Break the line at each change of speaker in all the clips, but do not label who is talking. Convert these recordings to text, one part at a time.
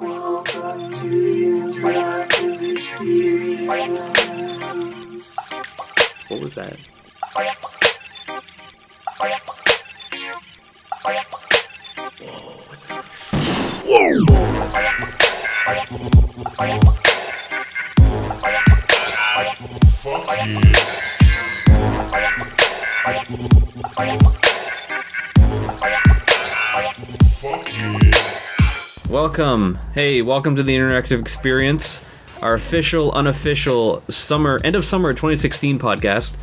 Welcome to the interactive experience.
What was that? Welcome. Hey, welcome to the interactive experience, our official, unofficial end of summer 2016 podcast.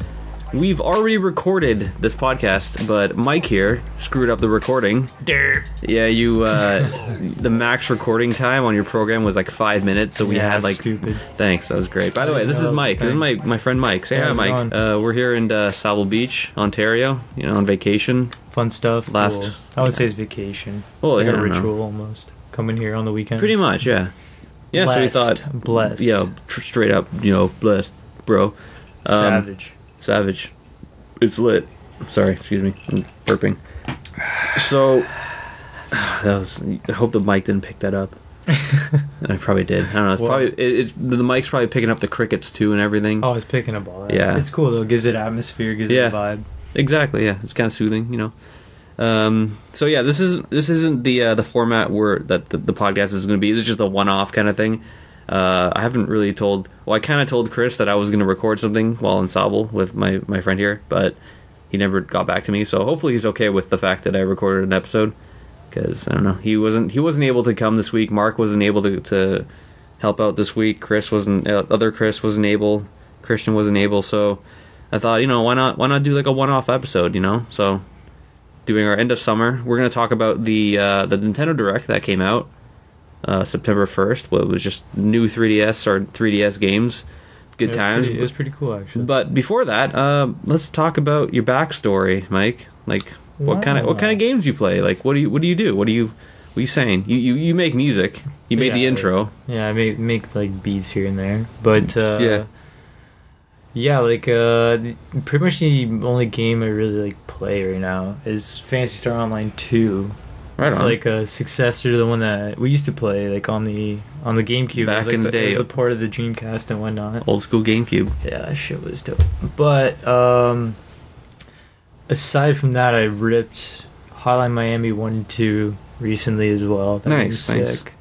We've already recorded this podcast, but Mike here screwed up the recording. Yeah, the max recording time on your program was like 5 minutes, so we had like...
stupid.
Thanks, that was great. By the way, this is Mike. This is my friend Mike. Say hi, Mike. We're here in Savile Beach, Ontario, on vacation.
Fun stuff.
I
would say it's vacation.
Well,
it's like
a
ritual almost. Coming here on the weekends.
Pretty much, yeah. Yeah,
blessed,
so we thought...
Blessed.
Yeah, straight up, blessed, bro. Savage. It's lit. Sorry, excuse me. I'm burping. So, I hope the mic didn't pick that up. I probably did. I don't know. The mic's probably picking up the crickets too and everything.
Oh, it's picking up all that.
Yeah.
It's cool though. It gives it atmosphere, gives it a vibe.
Exactly, yeah. It's kind of soothing, So yeah, this isn't the format that the podcast is going to be. It's just a one-off kind of thing. I haven't really I kind of told Chris that I was going to record something while in Savile with my friend here, but he never got back to me, so hopefully he's okay with the fact that I recorded an episode, because, I don't know, he wasn't able to come this week, Mark wasn't able to help out this week, Chris wasn't able, Christian wasn't able, so I thought, why not do like a one-off episode, so doing our end of summer, we're going to talk about the Nintendo Direct that came out September 1st. Well, it was just new 3DS or 3DS games. Good times.
It was pretty cool, actually.
But before that, let's talk about your backstory, Mike. Like, what kind of games you play? Like, what do you do? What are you saying? You make music. You made the intro.
Yeah, I make like beats here and there. But pretty much the only game I really play right now is Phantasy Star Online 2.
Right
it's
on.
like a successor to the one that we used to play, like on the GameCube.
Back in the day,
it was the port of the Dreamcast and whatnot.
Old school GameCube.
Yeah, that shit was dope. But aside from that, I ripped Hotline Miami 1 and 2 recently as well. That was sick.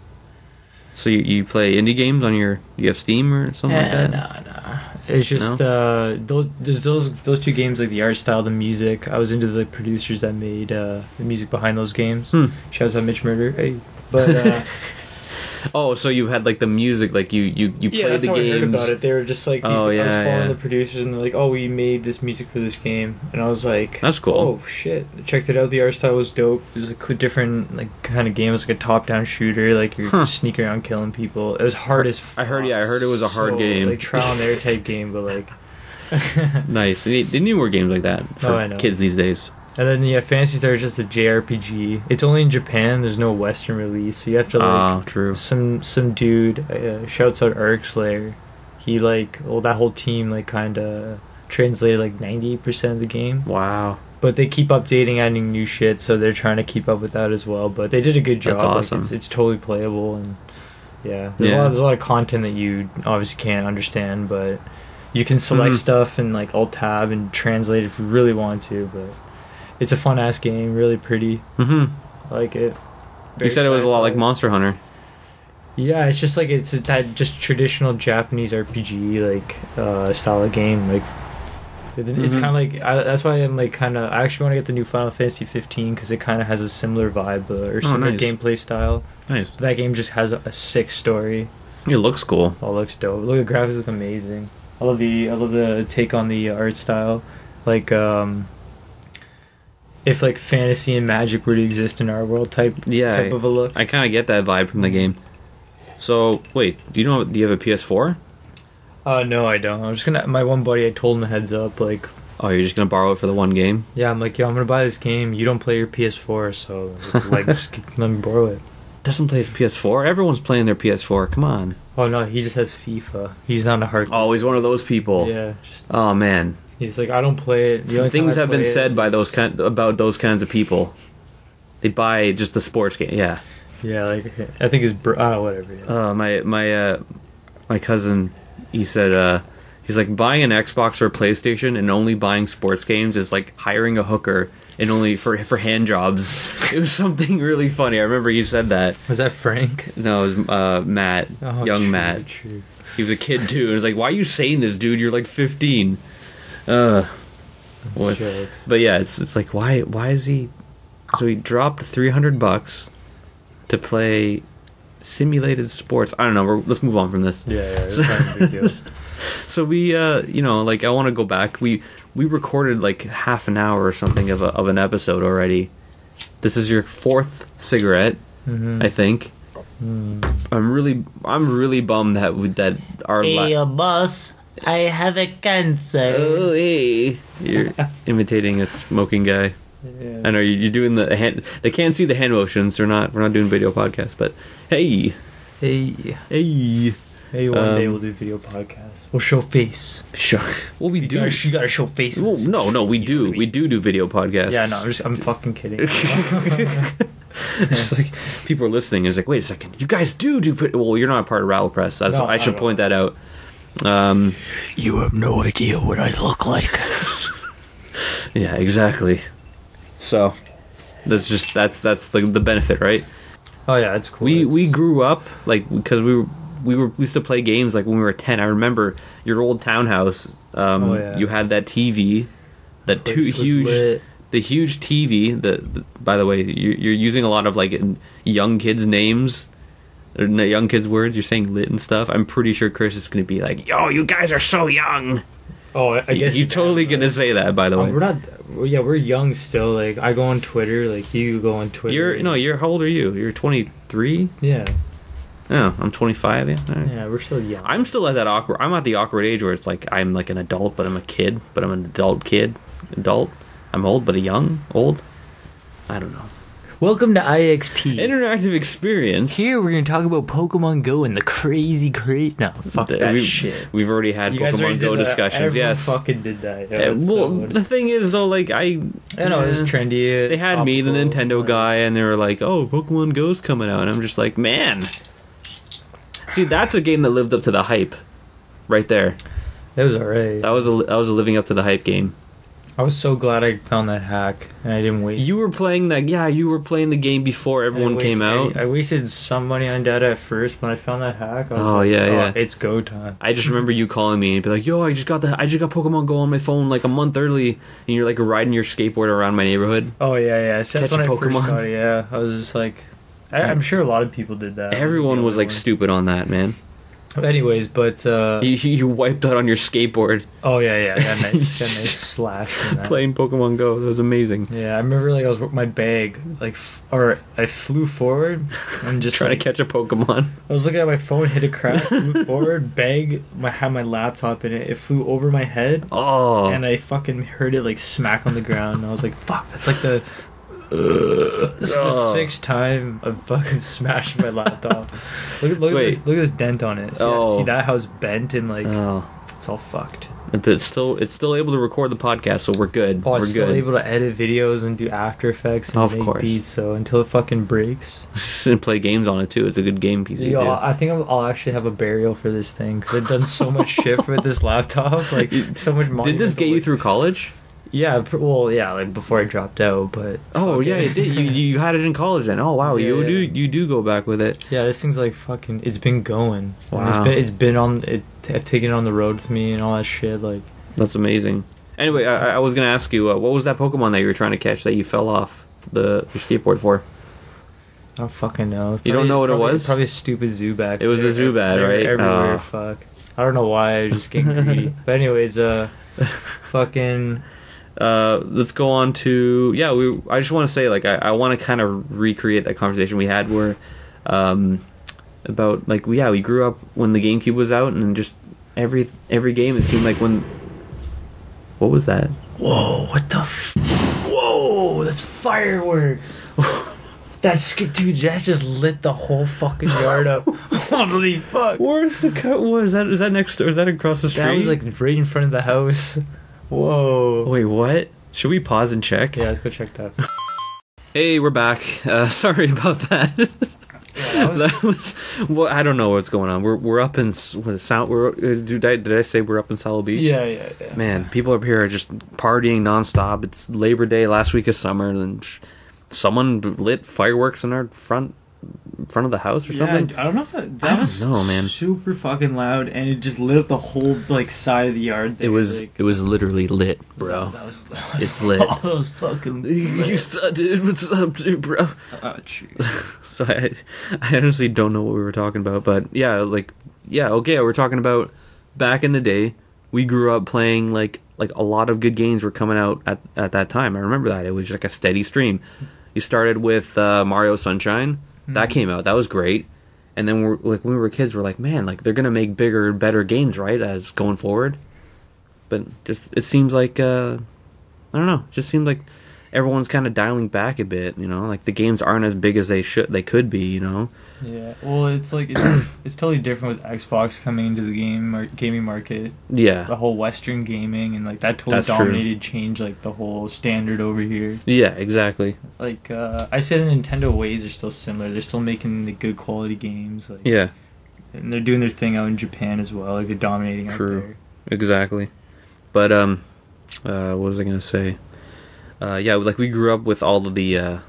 So you play indie games on you have Steam or something like that?
Nah. It's just those two games, like the art style, the music. I was into the producers that made the music behind those games. Shouts out Mitch Murder. Hey, but
oh, so you had like the music, like you played the games.
I heard about it. They were just like, I was following the producers, and they're like, "Oh, we made this music for this game," and I was like,
"That's cool."
Oh shit! I checked it out. The art style was dope. It was a different kind of game. It was like a top-down shooter. Like you're sneaking around killing people. It was hard as fuck.
I heard it was a hard game,
like trial and error type game, but like
nice. They need more games like that for kids these days.
And then Phantasy Star is just a JRPG. It's only in Japan. There's no Western release, so you have to
true.
Some dude shouts out Arc Slayer. He that whole team kind of translated 98% of the game.
Wow.
But they keep updating, adding new shit, so they're trying to keep up with that as well. But they did a good job.
That's awesome.
It's totally playable, and there's a lot of content that you obviously can't understand, but you can select stuff and alt tab and translate if you really want to. But it's a fun ass game, really pretty. I like it.
You said it was a lot like Monster Hunter.
Yeah, it's just it's that just traditional Japanese RPG style of game. It's kind of that's why I'm I actually want to get the new Final Fantasy 15 because it kind of has a similar vibe or similar gameplay style. Nice. That game just has a sick story.
It looks cool.
Oh, it looks dope. Look, the graphics look amazing. I love the take on the art style. If fantasy and magic were to exist in our world type of a look.
I kind of get that vibe from the game. So wait, do you have a PS4?
No, I don't. I'm just gonna. My one buddy, I told him a heads up.
Oh, you're just gonna borrow it for the one game?
Yeah, I'm like, yo, I'm gonna buy this game. You don't play your PS4, so just let me borrow it.
Doesn't play his PS4? Everyone's playing their PS4. Come on.
Oh no, he just has FIFA. He's not a hardcore.
Oh, he's one of those people.
Yeah.
Oh man.
He's like, I don't play it.
Things have been said by about those kinds of people. They buy just the sports game. Yeah.
Yeah, like I think his whatever. Yeah.
My cousin, he said he's like, buying an Xbox or a PlayStation and only buying sports games is like hiring a hooker and only for hand jobs. It was something really funny. I remember you said that.
Was that Frank?
No, it was Matt, young Matt.
True.
He was a kid too. It was like, why are you saying this, dude? You're like 15.
Jokes.
But yeah, it's like, why is he? So he dropped $300 to play simulated sports. I don't know. Let's move on from this.
Yeah, it's not a big deal.
So we, like, I want to go back. We recorded like half an hour or something of an episode already. This is your 4th cigarette, I think. I'm really bummed that our
boss, I have a cancer.
Oh, hey, you're imitating a smoking guy.
Yeah.
I know you're doing the hand. They can't see the hand motions. We're not doing video podcasts, but hey.
One day we'll do video podcasts. We'll show face.
Sure. Well, we do.
You gotta show face.
Well, no, we do. I mean? We do video podcasts.
Yeah, no, I'm fucking kidding.
It's like people are listening. It's like, wait a second, you guys do. Well, you're not a part of Rattle Press. I should point that out.
You have no idea what I look like.
Yeah, exactly. So that's the benefit, right?
Oh yeah, it's cool.
We grew up like because we used to play games like when we were 10. I remember your old townhouse. You had that TV, that huge TV. By the way, you're using a lot of like young kids' names, or young kids' words. You're saying lit and stuff. I'm pretty sure Chris is going to be like, "Yo, you guys are so young."
Oh, I guess
you're totally going to say that. By the way,
we're not. Yeah, we're young still. Like I go on Twitter. Like you go on Twitter.
You're how old are you? You're 23.
Yeah.
Oh, I'm 25. Yeah. All right.
Yeah, we're still young.
I'm still at that awkward. I'm at the awkward age where it's like I'm like an adult, but I'm a kid. But I'm an adult kid. Adult. I'm old, but old. I don't know.
Welcome to IXP.
Interactive experience.
Here we're going to talk about Pokemon Go and the crazy. No, fuck that shit.
We've already had Pokemon Go discussions.
Everyone
yes,
fucking did that.
The thing is though, like I
know it was trendy.
They had me, the Nintendo guy, and they were like, "Oh, Pokemon Go's coming out," and I'm just like, man. See, that's a game that lived up to the hype, right there.
That was alright.
That was a living up to the hype game.
I was so glad I found that hack and I didn't waste.
You were playing that. Yeah, you were playing the game before everyone came out.
I wasted some money on data at first. When I found that hack, I was like,
yeah,
it's go time.
I just remember you calling me and be like, "Yo, I just got Pokemon Go on my phone like a month early," and you're like riding your skateboard around my neighborhood.
Oh yeah. So that's when
Catch
I
Pokemon.
first got it. Yeah, I was just like, I'm sure a lot of people did that.
Everyone was like stupid on that, man.
Anyways, but
you wiped out on your skateboard.
Oh yeah, got a nice slash from that.
Playing Pokemon Go, that was amazing.
Yeah, I remember like I was with my bag, like, or I flew forward and just
trying to catch a Pokemon.
I was looking at my phone, hit a crack, flew forward, bag, had my laptop in it. It flew over my head.
Oh,
and I fucking heard it like smack on the ground. And I was like, "Fuck!" That's like the. This is the 6th time I've fucking smashed my laptop. Look at this dent on it. See that how it's bent and like it's all fucked.
But it's still able to record the podcast, so we're good.
Oh,
we're
it's still able to edit videos and do After Effects and make beats. So until it fucking breaks,
and play games on it too. It's a good game PC too.
I think I'll actually have a burial for this thing because I've done so much shit with this laptop. Like so much money.
Did this get you through college?
Yeah, well, yeah, like before I dropped out, but
it did. You had it in college then. Oh wow, you do go back with it.
Yeah, this thing's like fucking. It's been going.
Wow.
It's been on. I've taken it on the road with me and all that shit. Like
that's amazing. Anyway, I was gonna ask you, what was that Pokemon that you were trying to catch that you fell off your skateboard for?
I don't fucking know.
You don't know what it was?
Probably a stupid Zubat.
It was a Zubat, right?
Everywhere. Fuck. I don't know why. I was just getting greedy. But anyways, fucking.
Let's go on to I just want to say, like, I want to kind of recreate that conversation we had where about like we grew up when the GameCube was out, and just every game it seemed like when. What was that?
Whoa! What the? Whoa! That's fireworks. Dude, that just lit the whole fucking yard up. Holy fuck!
Where's the cut? What is that? Is that next door? Is that across the street?
That was like right in front of the house. Whoa.
Wait, what? Should we pause and check?
Yeah, let's go check that.
Hey, we're back. Sorry about that. That was well. I don't know what's going on. We're up in South. Did I say we're up in South Beach?
Yeah.
Man, people up here are just partying nonstop. It's Labor Day, last week of summer, and someone lit fireworks in our front of the house or something.
I don't know if that was
man.
super fucking loud, and it just lit up the whole like side of the yard.
It was literally lit, bro.
That was
It's lit.
All those fucking.
You saw, dude. What's up, dude, bro?
Oh, jeez.
So I honestly don't know what we were talking about, but okay, we're talking about back in the day. We grew up playing like a lot of good games were coming out at that time. I remember that. It was like a steady stream. You started with Mario Sunshine. That came out. That was great. And then when we were kids, we're like, man, like they're gonna make bigger, better games, right? As going forward. But just it seems like I don't know. It just seems like everyone's kind of dialing back a bit. You know, like the games aren't as big as they could be. You know.
Yeah. Well, it's like it's totally different with Xbox coming into the gaming market.
Yeah.
The whole Western gaming and like that totally
That's
dominated, changed like the whole standard over here.
Yeah. Exactly.
Like I say, the Nintendo ways are still similar. They're still making the good quality games. Like,
Yeah.
And they're doing their thing out in Japan as well. Like they're dominating out there.
Exactly. But what was I gonna say? Like we grew up with all of the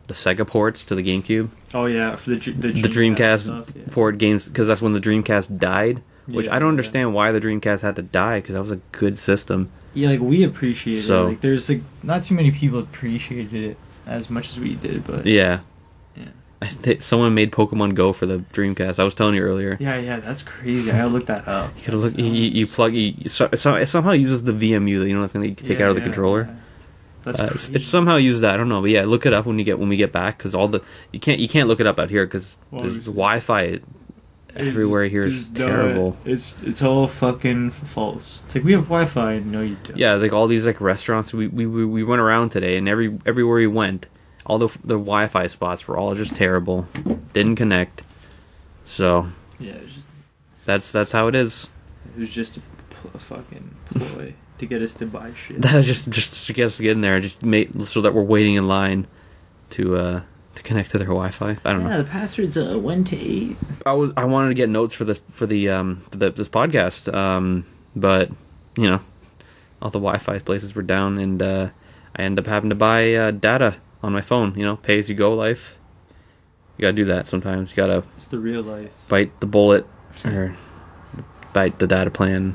Sega ports to the GameCube.
Oh yeah, for the
Dreamcast
stuff,
port games, because that's when the Dreamcast died. Which
Yeah,
I don't understand why the Dreamcast had to die, because that was a good system.
Yeah, like we appreciated
So-
it. Like there's like not too many people appreciated it as much as we did, but
Yeah.
Yeah.
I think someone made Pokemon Go for the Dreamcast. I was telling you earlier.
Yeah, that's crazy. I gotta look that up.
You gotta look. You plug. It somehow uses the VMU. You know, the thing that you can take out of the controller.
Yeah. That's crazy.
It somehow uses that. I don't know, but yeah, look it up when we get back, because you can't look it up out here because there's Wi-Fi everywhere here is terrible.
It's all fucking false. It's like we have Wi-Fi and no, you don't.
Yeah, like all these like restaurants. We went around today, and everywhere we went, all the Wi-Fi spots were all just terrible. Didn't connect. So
Yeah, it was just
that's how it is.
a fucking ploy to get us to buy shit.
That was just to get us to get in there, just so that we're waiting in line to connect to their Wi-Fi. I don't know.
Yeah, the password's 1 to 8.
I wanted to get notes for this this podcast, but you know, all the Wi-Fi places were down, and I ended up having to buy data on my phone. You know, pay as you go life. You gotta do that sometimes. You gotta
It's the real life.
bite the bullet or bite the data plan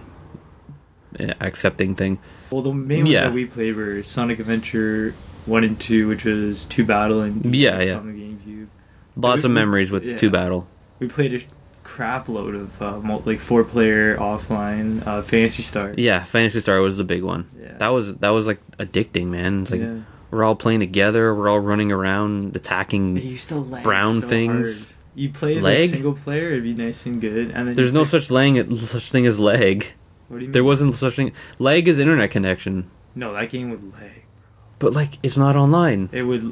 accepting thing.
Well, the main ones that we played were Sonic Adventure 1 and 2, which was 2 Battle and
on the
GameCube.
Lots of memories with 2 Battle.
We played a crap load of like 4-player offline Phantasy Star.
Yeah, Phantasy Star was the big one.
Yeah.
That was like addicting, man. It's like we're all playing together, we're all running around attacking
It used to lag
brown
so
things.
hard. You play
Lag?
the single player, it'd be nice and good, and then
There's no such thing as lag.
What do you mean?
There wasn't such thing. Lag is internet connection,
No, that game would lag.
but like it's not online.
It would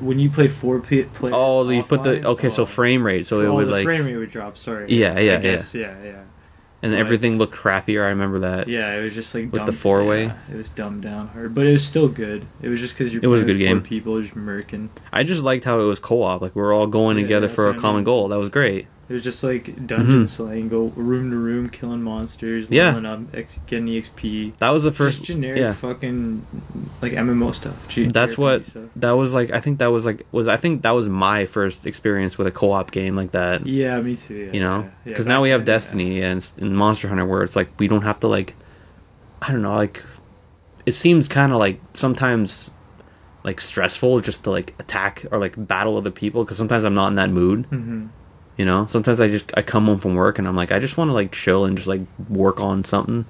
when you play 4 players.
Oh, you put the
offline,
so frame rate, so it would
the
like
frame rate would drop. Sorry.
Yeah,
I guess, yeah.
and
Well,
everything looked crappier. I remember that.
Yeah, it was just like
With the
dumbed-
4-way?
Yeah, it was dumbed down hard, but it was still good. It was just because
It was a good game.
4 people just murking.
I just liked how it was co-op. Like we were all going
Yeah,
together
that's
for a
what I
common
mean.
goal. That was great.
It was just like dungeon slaying, go room to room, killing monsters,
Yeah.
leveling up, getting EXP.
That was the first.
Just generic
yeah.
fucking like MMO stuff.
That's
JRPG
what
stuff.
that was like. I think that was my first experience with a co-op game like that.
Yeah, me too. Yeah,
You know,
yeah.
because
Yeah,
now we have
back then,
Destiny and Monster Hunter, where it's like we don't have to like, I don't know, like it seems kind of like sometimes like stressful just to like attack or like battle other people, because sometimes I'm not in that mood.
Mm-hmm.
You know, sometimes I come home from work and I'm like, I just want to like chill and just like work on something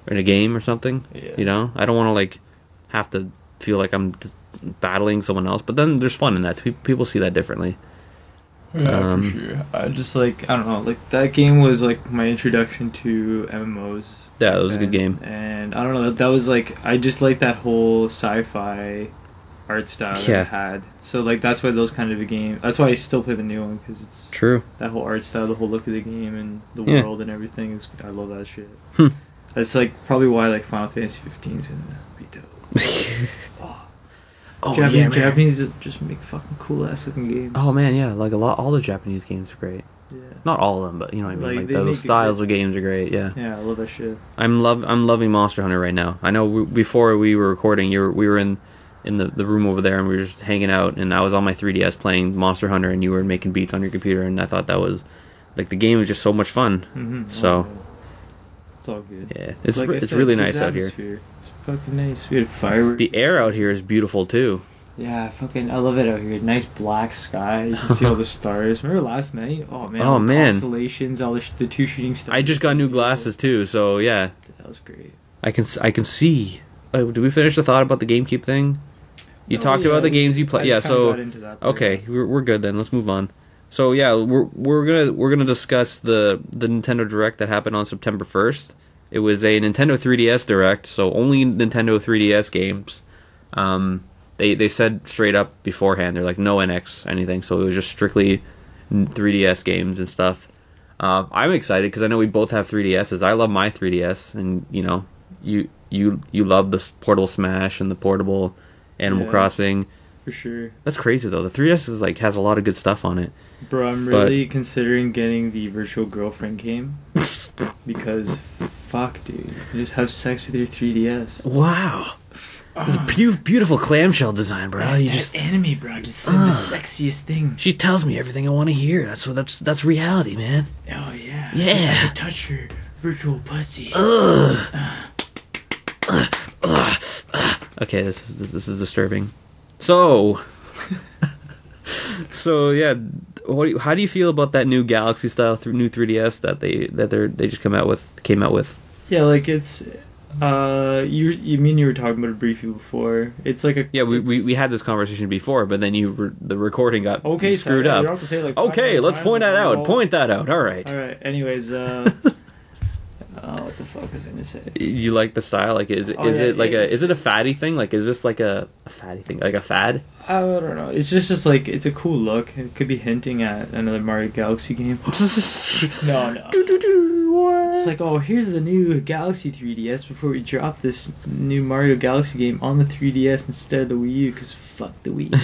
in a game or something.
Yeah.
You know, I don't want to like have to feel like I'm just battling someone else. But then there's fun in that. People see that differently.
Yeah, for sure. I just like I don't know, like that game was like my introduction to MMOs.
Yeah, it was a good game.
And I don't know, that was like I just like that whole sci-fi art style that
Yeah.
it had. So like that's why those kind of a game. That's why I still play the new one, because it's
True.
that whole art style, the whole look of the game, and the
Yeah.
world and everything is. I love that shit.
Hmm.
That's like probably why like Final Fantasy 15 is gonna be dope.
Oh yeah, man.
Japanese just make fucking cool ass looking games.
Oh man, yeah, like all the Japanese games are great.
Yeah.
Not all of them, but you know what I mean. Like
they
those
make
styles of games are great. Yeah.
Yeah, I love that shit.
I'm loving Monster Hunter right now. I know before we were recording, we were in the room over there and we were just hanging out, and I was on my 3DS playing Monster Hunter, and you were making beats on your computer, and I thought that was like the game was just so much fun.
Mm-hmm.
So
it's all good.
yeah, it's
Like I
it's
said,
really
good
nice out here.
atmosphere. It's fucking nice. We had fireworks.
The air out here is beautiful too.
Yeah, I love it out here. Nice black sky. You can see all the stars. Remember last night? Oh man.
Oh,
all the
man.
Constellations, all the two shooting stars.
I just got new glasses too, so yeah,
That was great.
I can see. Did we finish the thought about the GameCube thing? You talked about the games you play. Yeah, so
got into that there.
okay, we're good then. Let's move on. So yeah, we're gonna discuss the Nintendo Direct that happened on September 1st. It was a Nintendo 3DS Direct, so only Nintendo 3DS games. They said straight up beforehand, they're like no NX anything, so it was just strictly 3DS games and stuff. I'm excited because I know we both have 3DSs. I love my 3DS, and you know, you love the portable Smash and the portable Animal Crossing.
For sure.
That's crazy though. The 3DS is like has a lot of good stuff on it.
Bro, I'm really considering getting the Virtual Girlfriend game because fuck, dude, you just have sex with your 3DS.
Wow. The beautiful clamshell design, bro. You just
anime, bro. Just the sexiest thing.
she tells me everything I want to hear. That's reality, man.
Oh yeah.
Yeah.
I touch your virtual pussy.
Okay, this is disturbing. So, yeah, how do you feel about that new Galaxy style new 3DS that they just came out with?
Yeah, like it's you were talking about it briefly before. It's like a
we had this conversation before, but then the recording got
okay
screwed
so,
up.
You don't have to say, like,
okay, let's point that out. Point that out. All right.
All right. Anyways, what the fuck was I gonna say?
You like the style? Like, is it a fatty thing? Like, is this like a fatty thing? Like a fad?
I don't know. It's just like it's a cool look. It could be hinting at another Mario Galaxy game. No.
What?
It's like, oh, here's the new Galaxy 3DS before we drop this new Mario Galaxy game on the 3DS instead of the Wii U, because fuck the Wii U.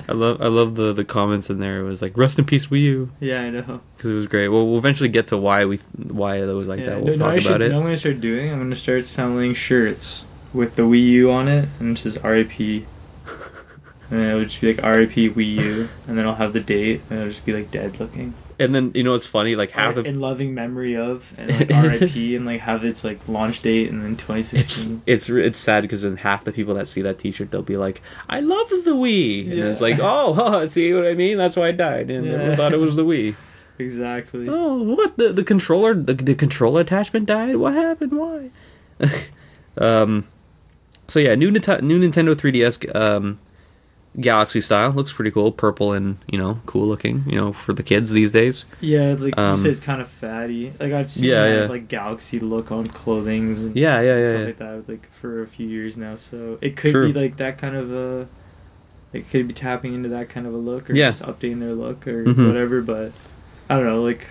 I love the comments in there. It was like, rest in peace Wii U.
Yeah, I know.
Because it was great. Well, we'll eventually get to why it was like that. We'll talk about it.
I'm going to start selling shirts with the Wii U on it, and it says RIP. And then it would just be like RIP Wii U, and then I'll have the date, and it'll just be like dead looking.
And then, you know, it's funny, like
in loving memory of, and like RIP, and like have its like launch date, and then 2016.
It's sad because then half the people that see that T-shirt, they'll be like, I love the Wii, and it's like, oh, see what I mean? That's why I died, and everyone thought it was the Wii.
Exactly.
Oh, what the controller? The controller attachment died. What happened? Why? So yeah, new Nintendo 3DS. Galaxy style looks pretty cool, purple and cool looking, for the kids these days.
Yeah, like you said, it's kind of fatty. Like I've seen like Galaxy look on clothings and stuff like that, like for a few years now. So it could be like that kind of a. It could be tapping into that kind of a look, or just updating their look, or whatever. But I don't know, like.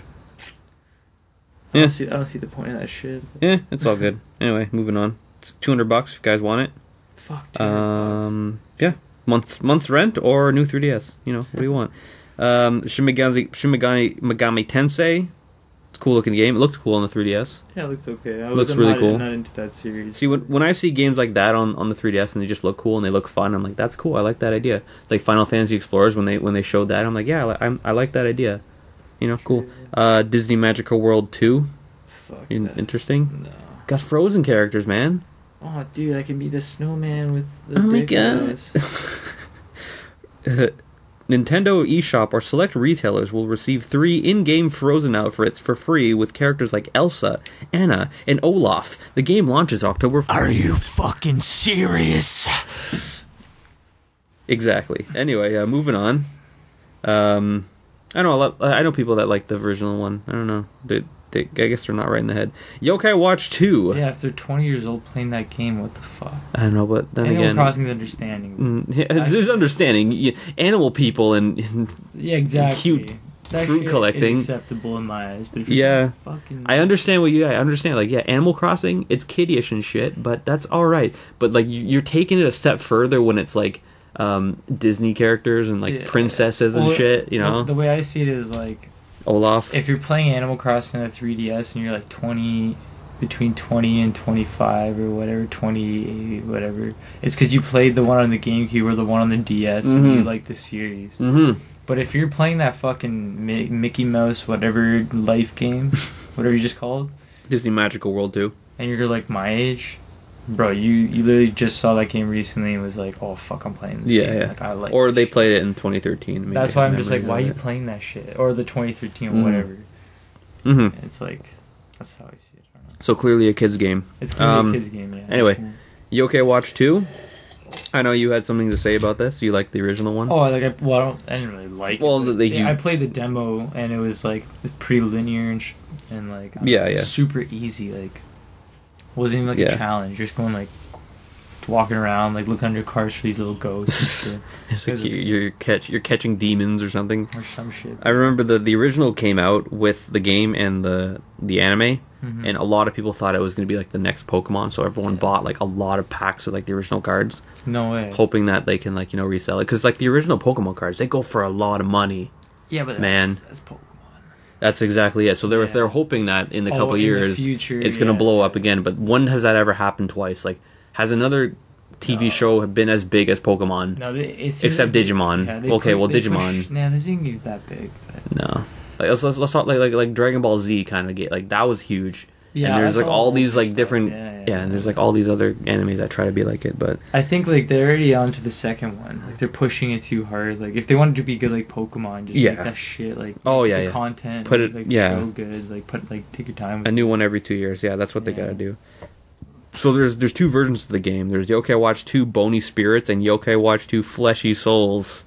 I don't see the point of that shit.
Yeah, it's all good. Anyway, moving on. It's $200 if you guys want it.
Fuck. $200.
Yeah. Month's rent or new 3DS. What do you want? Shin Megami Tensei. It's a cool looking game. It looked cool on the 3DS.
Yeah, it looked okay. I'm not into that series.
See, when I see games like that on the 3DS and they just look cool and they look fun, I'm like, that's cool. I like that idea. It's like Final Fantasy Explorers when they showed that. I'm like, yeah, I like that idea. Cool. Disney Magical World 2.
Fuck.
Interesting.
No.
Got Frozen characters, man.
Oh, dude, I can be the snowman with the
my
dick
god.
eyes.
Nintendo eShop or select retailers will receive 3 in-game Frozen outfits for free with characters like Elsa, Anna, and Olaf. The game launches October 1st.
Are you fucking serious?
Exactly. Anyway, moving on. I know people that like the original one. I don't know. I guess they're not right in the head. Yokai Watch 2.
Yeah, if they're 20 years old playing that game, what the fuck?
I don't know, but then
Animal
again...
Crossing's understanding.
There's understanding. Animal people and
exactly.
Cute
that
fruit collecting
is acceptable in my eyes. But if you're fucking...
I understand I understand. Like, Animal Crossing, it's kiddie-ish and shit, but that's alright. But, like, you're taking it a step further when it's, like, Disney characters and like princesses and shit. You know,
the way I see it is like
Olaf.
If you're playing Animal Crossing on the 3DS and you're like between 20 and 25 or whatever, 28, whatever, it's because you played the one on the GameCube or the one on the DS and you like the series. But if you're playing that fucking Mickey Mouse whatever life game, whatever you just called,
Disney Magical World 2,
and you're like my age, bro, you literally just saw that game recently and was like, oh fuck, I'm playing this game.
Yeah.
Like, I like
or they played it in 2013. Maybe.
That's why I'm just like, why are you playing that shit? Or the 2013 or whatever. It's like, that's how I see it.
So clearly a kid's game.
It's clearly a kid's game, yeah.
Anyway, Yokai Watch 2. I know you had something to say about this. You liked the original one?
Oh, like I didn't really like it. I played the demo and it was like pretty linear and like super easy. Like wasn't even like a challenge. You're just going like walking around, like looking under cars for these little ghosts.
It's like you're catching demons or something
or some shit.
I remember the original came out with the game and the anime. And a lot of people thought it was going to be like the next Pokemon, so everyone bought like a lot of packs of like the original cards.
No way.
Hoping that they can like, you know, resell it, because like the original Pokemon cards, they go for a lot of money.
Yeah, but
man,
that's Pokemon.
That's exactly it. So they're hoping that in the couple years
future,
it's going to blow up again. But when has that ever happened twice? Like, has another TV show been as big as Pokemon?
No,
except Digimon. Digimon.
Nah, they didn't get that big. But.
No. Like, let's talk like Dragon Ball Z kind of get like that was huge.
Yeah,
and there's like all these like
stuff.
different and there's like all these other animes that try to be like it, but
I think like they're already on to the second one. Like they're pushing it too hard. Like if they wanted to be good like Pokemon, just make that shit like the content,
put it
so good. Like take your time with
a new one every 2 years. Yeah, that's what they gotta do. So there's two versions of the game. There's Yokai Watch 2 Bony Spirits and Yokai Watch 2 Fleshy Souls.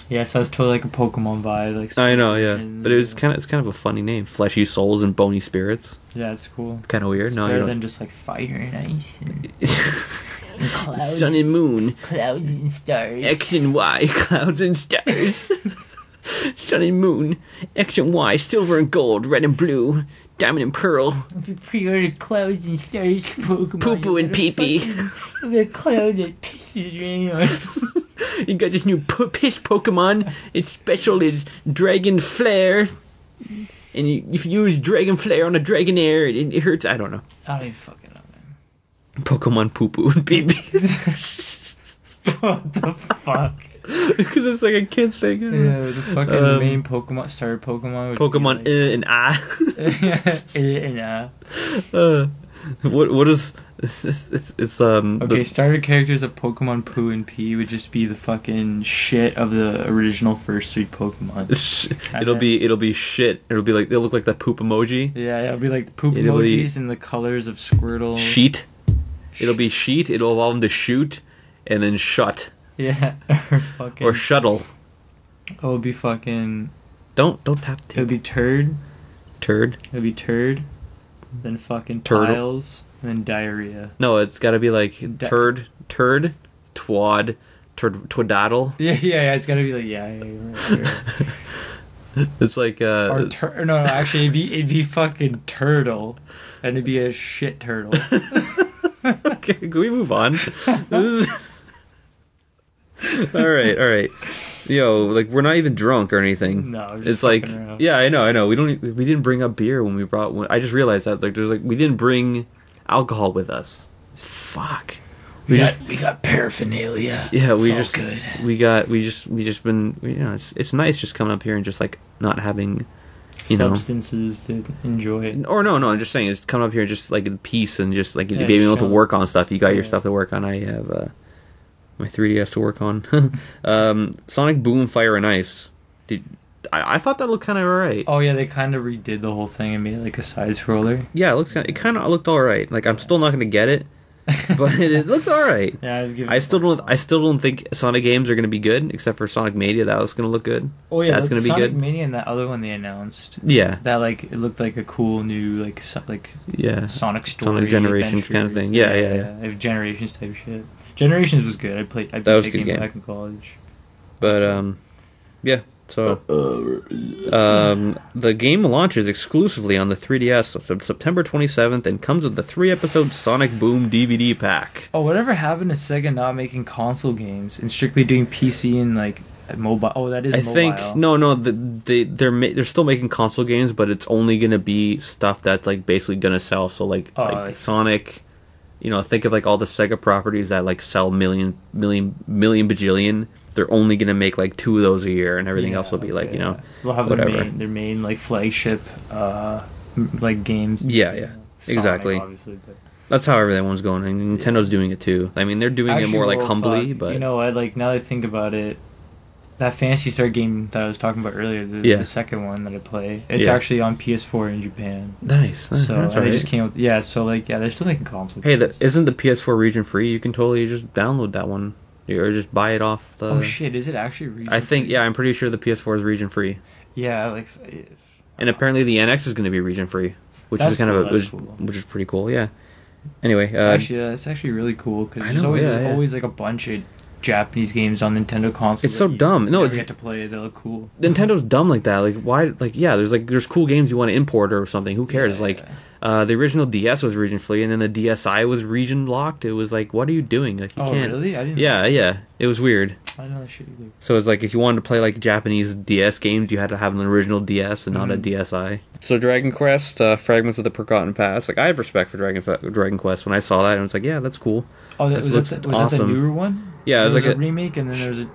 Yeah, so it's totally like a Pokemon vibe. Like
I know, yeah, but it's kind of a funny name, Fleshy Souls and Bony Spirits.
Yeah, it's cool.
Kind of weird.
It's better than just like fire and ice and,
and clouds, sun and moon,
clouds and stars,
X and Y, clouds and stars, sun and moon, X and Y, silver and gold, red and blue, diamond and pearl.
If you pre-order clouds and stars Pokemon,
poo poo and pee pee,
the cloud that pisses rain on.
You got this new piss Pokemon. Its special is Dragon Flare. And if you use Dragon Flare on a Dragonair, it hurts. I don't know.
I don't even fucking know, man.
Pokemon poo poo and pee pee.
What the fuck?
Because it's like a kid thing.
Yeah, the fucking main Pokemon, starter Pokemon.
Pokemon
like,
and ah.
and ah.
What is it's
okay, starter characters of Pokemon Poo and P would just be the fucking shit of the original first 3 Pokemon.
It'll be shit. It'll be like they'll look like the poop emoji.
Yeah, it'll be like the poop emojis and the colors of Squirtle.
Sheet. It'll be sheet. It'll evolve into shoot, and then shut.
Yeah,
or shuttle.
Oh, it'll be fucking.
Don't tap.
It'll be turd. It'll be turd. Then fucking piles, and then diarrhea.
No, it's got to be like turd, twad, twidaddle.
Yeah, it's got to be like right.
It's like
or no, actually it'd be fucking turtle, and it'd be a shit turtle.
Okay, can we move on? All right. Yo, like we're not even drunk or anything.
No,
it's like around. Yeah, I know. We didn't bring up beer when we brought. I just realized that we didn't bring alcohol with us. Fuck.
We got paraphernalia.
Yeah, we just been. It's nice just coming up here and just like not having.
Substances to enjoy.
Or no, I'm just saying, it's coming up here just like in peace and just like being able to work on stuff. You got your stuff to work on. I have. My 3DS to work on. Sonic Boom, Fire and Ice. I thought that looked kind of alright.
Oh yeah, they kind of redid the whole thing and made it like a side scroller.
Yeah, it kind of looked alright. Like I'm still not going to get it, but it looked alright.
Yeah,
I still don't think Sonic games are going to be good, except for Sonic Mania. That was going to look good.
Oh yeah,
that's going to be good.
Sonic Mania and that other one they announced.
Yeah,
that like it looked like a cool new like Sonic story,
Sonic Generations kind of thing. Yeah.
Generations type shit. Generations was good. I played that game back in college.
But yeah, So, the game launches exclusively on the 3DS on September 27th and comes with the 3-episode Sonic Boom DVD pack.
Oh, whatever happened to Sega not making console games and strictly doing PC and like mobile? Oh, that is mobile.
I think they're still making console games, but it's only gonna be stuff that's like basically gonna sell. So like Sonic, you know, think of like all the Sega properties that like sell million bajillion. They're only gonna make like 2 of those a year, and everything else will be like, you know,
we'll have
whatever.
their main like flagship like games.
Yeah,
Sonic,
exactly.
Obviously, but
that's how everyone's going, and Nintendo's doing it too. I mean, they're doing it more like humbly, but
you know what? Like now that I think about it, that Phantasy Star game that I was talking about earlier, the second one that I play, it's actually on PS4 in Japan.
Nice.
So and they just came out. Yeah, so like they're still making consoles.
Hey, isn't the PS4 region free? You can totally just download that one. Or just buy it off the...
Oh shit, is it actually region
I think,
free?
yeah, I'm pretty sure the PS4 is region free.
Yeah, like...
And apparently the NX is going to be region free, which is kind of which is pretty cool, yeah. Anyway...
actually, it's actually really cool, because there's always like a bunch of Japanese games on Nintendo consoles.
It's so dumb. No,
it's... get to play, they look cool.
Nintendo's dumb like that. Like, why... Like, yeah, there's cool games you want to import or something. Who cares? The original DS was region free, and then the DSi was region locked. It was like, what are you doing? Like, you can't.
Really? I didn't.
Yeah. It was weird.
I didn't know that shit either.
So it's like if you wanted to play like Japanese DS games, you had to have an original DS and not a DSi. So Dragon Quest, Fragments of the Forgotten Past. Like, I have respect for Dragon Quest. When I saw that, I was like, yeah, that's cool.
Oh, was that the newer one?
Yeah,
it was like a remake, and then there was a.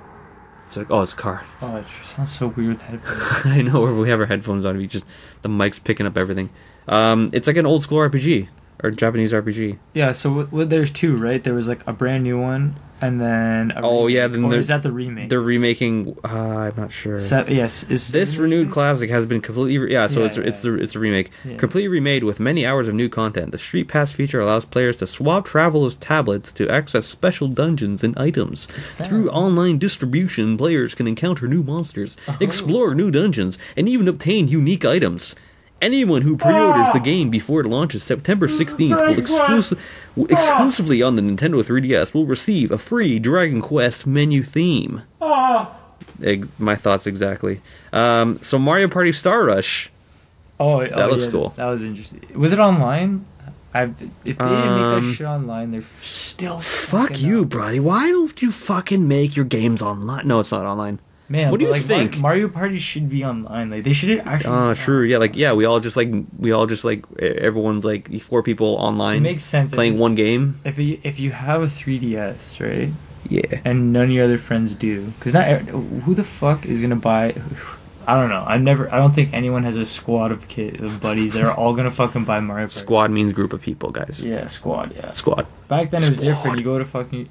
It's like, oh, it's a car.
Oh, it sounds so weird with headphones.
I know, we have our headphones on. The mic's picking up everything. It's like an old school RPG or Japanese RPG.
Yeah, so there's 2, right? There was like a brand new one, and then
then
is that the remake?
They're remaking. I'm not sure.
Yes, is
this renewed classic has been completely it's a remake, completely remade with many hours of new content. The Street Pass feature allows players to swap travelers' tablets to access special dungeons and items. Through online distribution, players can encounter new monsters, explore new dungeons, and even obtain unique items. Anyone who pre-orders the game before it launches September 16th will exclusively on the Nintendo 3DS will receive a free Dragon Quest menu theme. My thoughts exactly. So Mario Party Star Rush. That looks cool.
That was interesting. Was it online? If they didn't make that shit online, they're still
fuck you, Brody. Why don't you fucking make your games online? No, it's not online.
Man,
what do you think?
Mario Party should be online. Like they should actually.
True. Yeah, we all just everyone's like 4 people online.
It makes sense
playing one game.
If you have a 3DS, right?
Yeah.
And none of your other friends do, because who the fuck is gonna buy? I don't know. I don't think anyone has a squad of buddies that are all gonna fucking buy Mario Party.
Squad means group of people, guys.
Yeah, squad. Yeah,
squad.
Back then it was different. You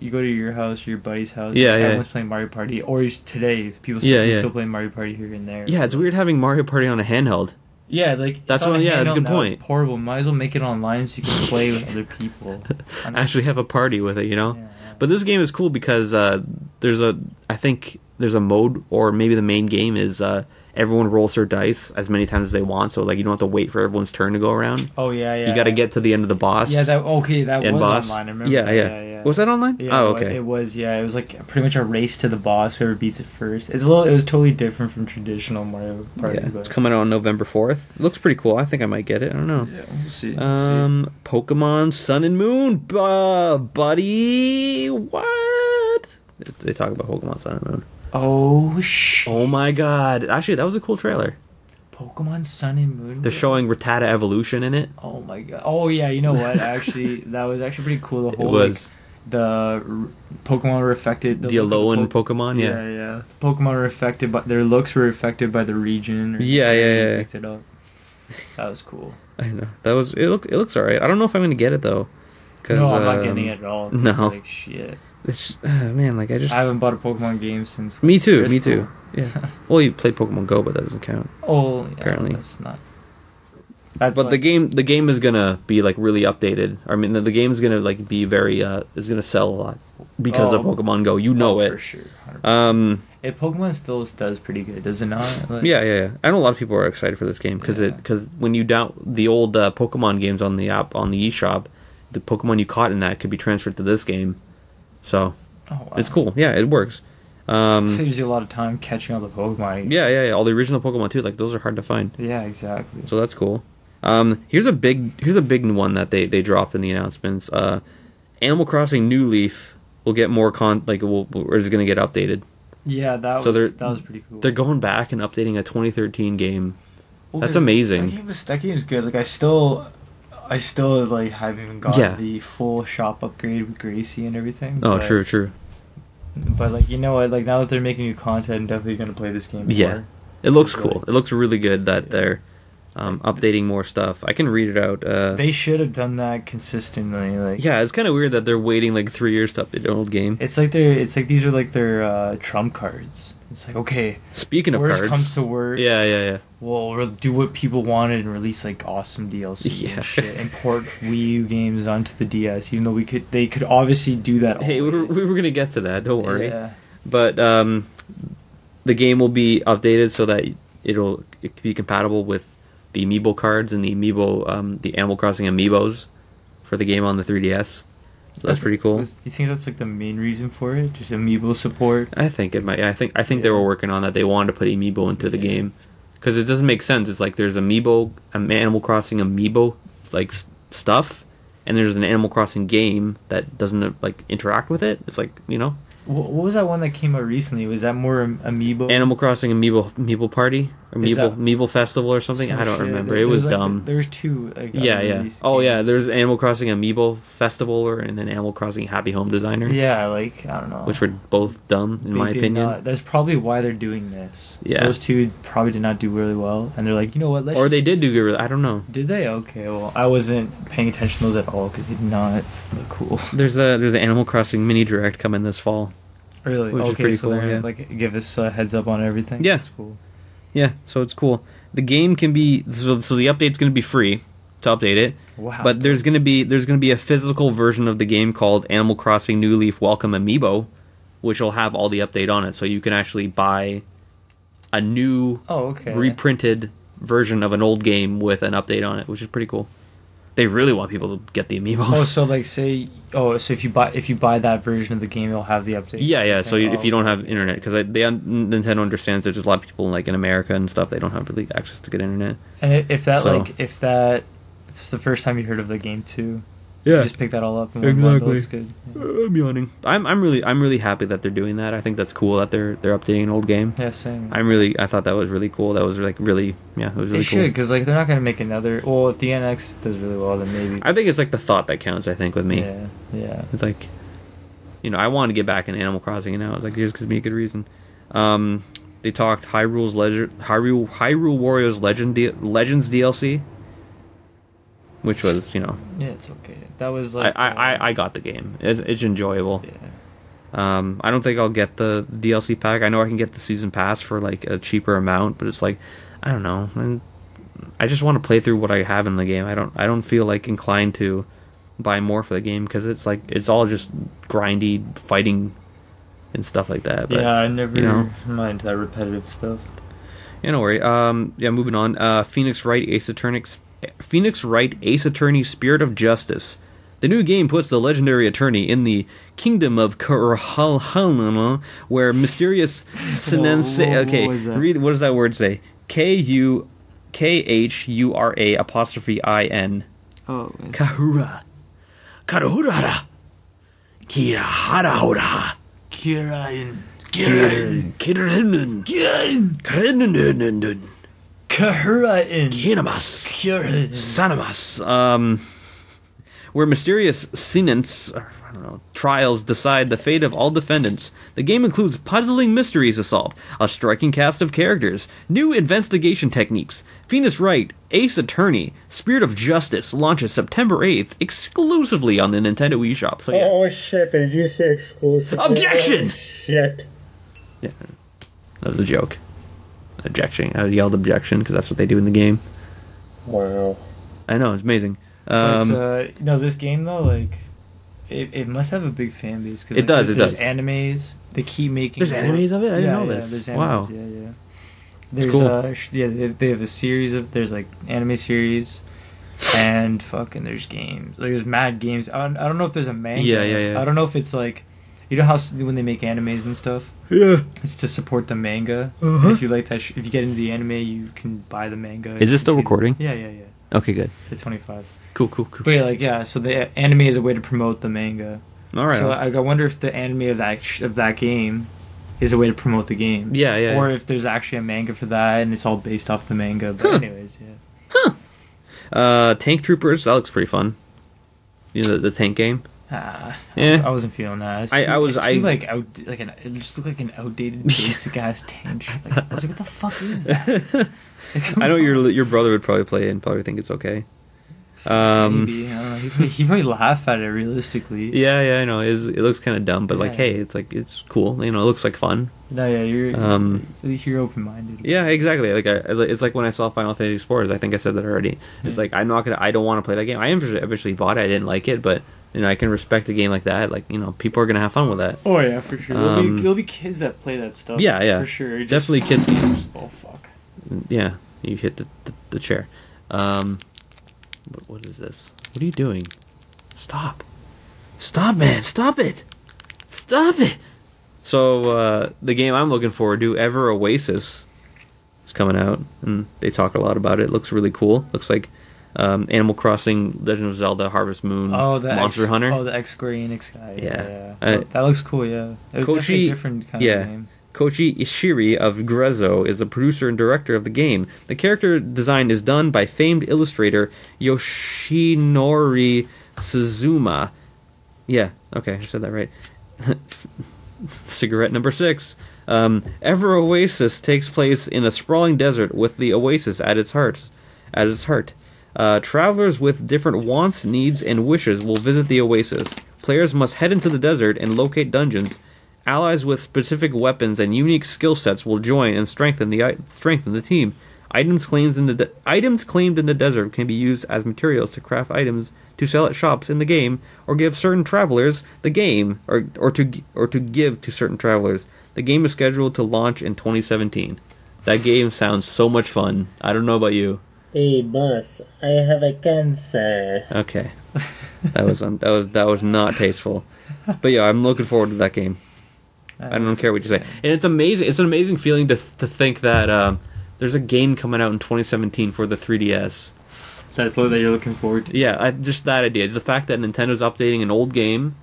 go to your house, your buddy's house.
Yeah,
everyone's playing Mario Party. Or today, people still playing Mario Party here and there.
Yeah, it's weird having Mario Party on a handheld.
Yeah, like
that's one. Yeah, that's a good point.
It's horrible. Might as well make it online so you can play with other people.
Actually, have a party with it, you know. Yeah. But this game is cool because there's a mode, or maybe the main game is everyone rolls their dice as many times as they want, so like you don't have to wait for everyone's turn to go around.
Oh yeah.
You got to get to the end of the boss.
Yeah, that was
boss.
online. I remember.
Yeah. Was that online?
Yeah,
oh, okay.
It was. Yeah, it was like pretty much a race to the boss. Whoever beats it first. It was totally different from traditional Mario Party. Yeah,
it's coming out on November 4th. It looks pretty cool. I think I might get it. I don't know.
Yeah, we'll see.
Pokemon Sun and Moon, buddy. What? They talk about Pokemon Sun and Moon.
Oh shit!
Oh my god! Actually, that was a cool trailer.
Pokemon Sun and Moon.
They're showing Rattata evolution in it.
Oh my god! Oh yeah, you know what? Actually, that was actually pretty cool. The whole the Pokemon were affected.
The Alolan Pokemon, yeah.
Yeah. Pokemon were affected, but their looks were affected by the region.
Yeah.
Picked it up. That was cool.
I know. It looks alright. I don't know if I'm gonna get it though.
No, I'm not getting it at all.
No.
Like shit.
It's man, like I
haven't bought a Pokemon game since.
Me too. Yeah. Well, you played Pokemon Go, but that doesn't count.
Oh, yeah,
apparently
that's not.
But like, the game is gonna be like really updated. I mean, the game's gonna like be very is gonna sell a lot because of Pokemon Go. You know it
for sure. 100%. Pokemon still does pretty good, does it not? Like,
yeah. I know a lot of people are excited for this game because when you down the old Pokemon games on the app on the eShop, the Pokemon you caught in that could be transferred to this game. So it's cool. Yeah, it works.
Saves you a lot of time catching all the Pokemon.
Yeah. All the original Pokemon too. Like those are hard to find.
Yeah, exactly.
So that's cool. Here's a big one that they dropped in the announcements. Animal Crossing New Leaf will get more or is going to get updated.
Yeah, that was pretty cool.
They're going back and updating a 2013 game. Well, that's amazing.
That game's good. Like I still like haven't even gotten the full shop upgrade with Gracie and everything.
Oh, true.
But like, you know what? Like now that they're making new content, I'm definitely gonna play this game.
Yeah, it looks cool. It looks really good that they're updating more stuff. I can read it out.
They should have done that consistently. Like,
yeah, it's kind of weird that they're waiting like 3 years to update an old game.
It's like these are like their trump cards. It's like, okay,
speaking of cards,
worst comes to worst.
Yeah.
We'll do what people wanted and release like awesome DLC and shit, and port Wii U games onto the DS. Even though they could obviously do that.
Hey, we were gonna get to that. Don't worry.
Yeah.
But the game will be updated so that it can be compatible with the Amiibo cards and the the Animal Crossing Amiibos for the game on the 3DS. So that's pretty cool.
You think that's like the main reason for it? Just Amiibo support?
I think it might. I think they were working on that. They wanted to put Amiibo into the game because it doesn't make sense. It's like there's Animal Crossing Amiibo like stuff, and there's an Animal Crossing game that doesn't like interact with it. It's like, you know.
What was that one that came out recently? Was that more Amiibo?
Animal Crossing Amiibo Party or Amiibo Festival or something? I don't remember. It was dumb.
There's two.
Yeah. Oh yeah, there's Animal Crossing Amiibo Festival and then Animal Crossing Happy Home Designer.
Yeah, like I don't know.
Which were both dumb in my opinion.
That's probably why they're doing this.
Yeah.
Those two probably did not do really well, and they're like, you know what?
They did do good. I don't know.
Did they? Okay. Well, I wasn't paying attention to those at all because they did not look cool.
There's an Animal Crossing mini direct coming this fall.
Really?
Which is pretty cool,
they're
yeah.
like give us a heads up on everything.
Yeah,
that's cool.
Yeah, so it's cool. The game can be so the update's going to be free to update it.
Wow.
But there's going to be a physical version of the game called Animal Crossing New Leaf Welcome Amiibo, which will have all the update on it. So you can actually buy a new reprinted version of an old game with an update on it, which is pretty cool. They really want people to get the amiibos.
Oh, so like so if you buy that version of the game, it'll have the update.
Yeah. So if you don't have internet, because Nintendo understands that there's a lot of people like in America and stuff, they don't have really access to good internet.
And if it's the first time you heard of the game too, you just pick that all up. And
exactly.
It's good. Yeah.
I'm yawning. I'm really happy that they're doing that. I think that's cool that they're updating an old game.
Yeah, same.
I thought that was really cool. That was like really, it was really cool. It should,
because like they're not gonna make another. Well, if the NX does really well, then maybe.
I think it's like the thought that counts. I think with me.
Yeah.
It's like, I wanted to get back in Animal Crossing, and now it's like here's gonna be a good reason. They talked Hyrule Warriors Legends DLC. Which was,
Yeah, it's okay. That was like...
I got the game. It's enjoyable.
Yeah.
I don't think I'll get the DLC pack. I know I can get the season pass for like a cheaper amount, but it's like, I don't know. I just want to play through what I have in the game. I don't feel like inclined to buy more for the game because it's like it's all just grindy fighting and stuff like that. But,
I never mind that repetitive stuff.
Yeah, don't worry. Moving on. Phoenix Wright Ace Attorney Spirit of Justice. The new game puts the legendary attorney in the kingdom of Kurhalhalama, where mysterious Sinense... Okay, read, what does that word say? Khura ''IN.
Oh.
Kahura. Karahurahara. Kiraharahura.
Kirain.
Kirain.
Kahura-in.
Kinamas. Sanamas. Where mysterious sentence, trials decide the fate of all defendants. The game includes puzzling mysteries to solve, a striking cast of characters, new investigation techniques. Phoenix Wright, Ace Attorney, Spirit of Justice launches September 8th exclusively on the Nintendo eShop. So, yeah.
Oh shit, did you say exclusive?
Objection!
Oh, shit.
Yeah, that was a joke. Objection. I yelled objection because that's what they do in the game.
Wow.
I know, it's amazing.
This game though, like, it must have a big fan base. Cause,
it does.
There's animes. They keep making.
There's animes of it. I didn't know this.
There's animes,
wow.
Yeah. There's
cool.
They have a series of. There's like anime series, and fucking there's games. Like there's mad games. I don't know if there's a manga.
Yeah.
I don't know if it's like. You know how when they make animes and stuff, it's to support the manga. If you like that, if you get into the anime, you can buy the manga.
Is this still recording?
Yeah.
Okay, good.
It's at 25.
Cool.
But so the anime is a way to promote the manga.
All right.
So I wonder if the anime of that game is a way to promote the game.
Yeah.
Or if there's actually a manga for that, and it's all based off the manga. But anyways,
Tank Troopers. That looks pretty fun. You know the tank game.
I wasn't feeling that. It just looked like an outdated basic ass tank. I was like, what the fuck is that?
I know your brother would probably play it and probably think it's okay.
Maybe, I don't know. He probably laugh at it realistically.
Yeah, I know. It looks kind of dumb, but hey, it's cool. It looks like fun.
No, you're open minded.
Yeah, exactly. It's like when I saw Final Fantasy Sports. I think I said that already. It's like I don't want to play that game. I eventually bought it. I didn't like it, but I can respect a game like that. People are gonna have fun with that.
Oh yeah, for sure. There'll be kids that play that stuff.
Yeah,
for sure.
Definitely kids games.
Oh fuck.
Yeah, you hit the chair. What is this? What are you doing? Stop, man! Stop it! So the game I'm looking forward to, Ever Oasis, is coming out, and they talk a lot about it. It looks really cool. Looks like Animal Crossing, Legend of Zelda, Harvest Moon, Monster Hunter.
Oh, the Square Enix guy.
Yeah.
That looks cool. Yeah, it was definitely a different kind of game.
Koichi Ishii of Grezzo is the producer and director of the game. The character design is done by famed illustrator Yoshinori Suzuma. Yeah, okay, I said that right. Cigarette number 6. Ever Oasis takes place in a sprawling desert with the oasis at its heart. Travelers with different wants, needs, and wishes will visit the oasis. Players must head into the desert and locate dungeons. Allies with specific weapons and unique skill sets will join and strengthen the team. Items claimed in the desert can be used as materials to craft items to sell at shops in the game, or give certain travelers the game, or to give to certain travelers. The game is scheduled to launch in 2017. That game sounds so much fun. I don't know about you.
Hey boss, I have a cancer.
Okay, that was not tasteful. But yeah, I'm looking forward to that game. I don't care what you say. And it's amazing. It's an amazing feeling to think that there's a game coming out in 2017 for the 3DS.
That's what you're looking forward to?
Yeah, just that idea. It's the fact that Nintendo's updating an old game,